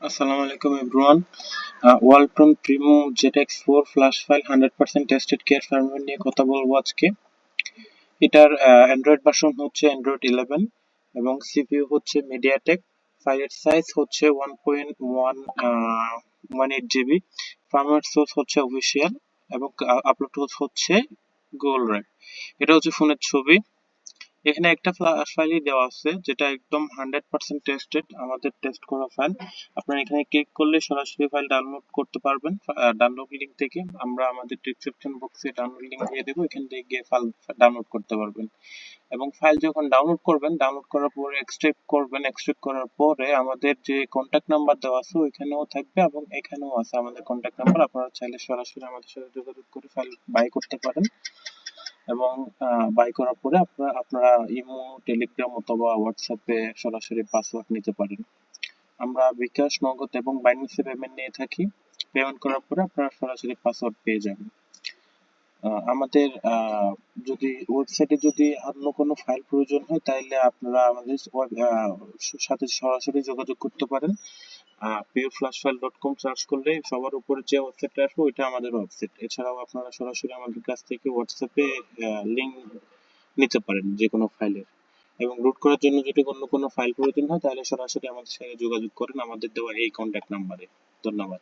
আসসালামু আলাইকুম everyone. Walton Primo ZX4 flash file 100% tested care firmware নিয়ে কথা বলবো আজকে। এটার অ্যান্ড্রয়েড ভার্সন হচ্ছে অ্যান্ড্রয়েড 11 এবং সিপিইউ হচ্ছে মিডিয়াটেক। ফাইলের সাইজ হচ্ছে 1.18 জিবি। ফার্মওয়্যার সোর্স হচ্ছে অফিসিয়াল এবং আপলোড হচ্ছে গুগল ড্রাইভ। এটা হচ্ছে ফোনের ছবি। এখানে একটা ফাইলই দেওয়া আছে যেটা একদম 100% টেস্টেড, আমাদের টেস্ট করা ফাইল। আপনারা এখানে ক্লিক করলে সরাসরি ফাইল ডাউনলোড করতে পারবেন। ডাউনলোড লিংক থেকে আমরা আমাদের ডেসক্রিপশন বক্সে ডাউনলোড লিংক দিয়ে দেবো, এখান থেকে গিয়ে ফাইল ডাউনলোড করতে পারবেন। এবং ফাইল যখন ডাউনলোড করবেন, ডাউনলোড করার পরে এক্সট্রাক্ট করবেন। এক্সট্রাক্ট করার পরে আমাদের যে কন্ট্যাক্ট নাম্বার দেওয়া আছে ওইখানেও থাকবে এবং এখানেও আছে আমাদের কন্ট্যাক্ট নাম্বার। আপনারা চাইলে সরাসরি আমাদের সাথে যোগাযোগ করে ফাইল বাই করতে পারেন। এবং বাই করার পরে আপনারা ইমো, টেলিগ্রাম অথবা হোয়াটসঅ্যাপে সরাসরি পাসওয়ার্ড নিতে পারেন। আমরা বিকাশ, নগদ এবং বাইন্যান্সে পেমেন্ট নিয়ে থাকি। পেমেন্ট করার পরে আপনারা সরাসরি পাসওয়ার্ড পেয়ে যাবেন। আমাদের যদি ওয়েবসাইটে যদি অন্য কোনো ফাইল প্রয়োজন হয় তাহলে আপনারা আমাদের সাথে সরাসরি যোগাযোগ করতে পারেন। pureflashfile.com সার্চ করলে সবার উপরে যে ওয়েবসাইটটা আসবে ওইটা আমাদের ওয়েবসাইট। এছাড়াও আপনারা সরাসরি আমাদের কাছ থেকে হোয়াটসঅ্যাপে লিংক নিতে পারেন যে কোনো ফাইলের। এবং রুট করার জন্য যদি অন্য কোনো ফাইল প্রয়োজন হয় তাহলে সরাসরি আমাদের সাথে যোগাযোগ করেন আমাদের দেওয়া এই কন্ট্যাক্ট নাম্বারে। ধন্যবাদ।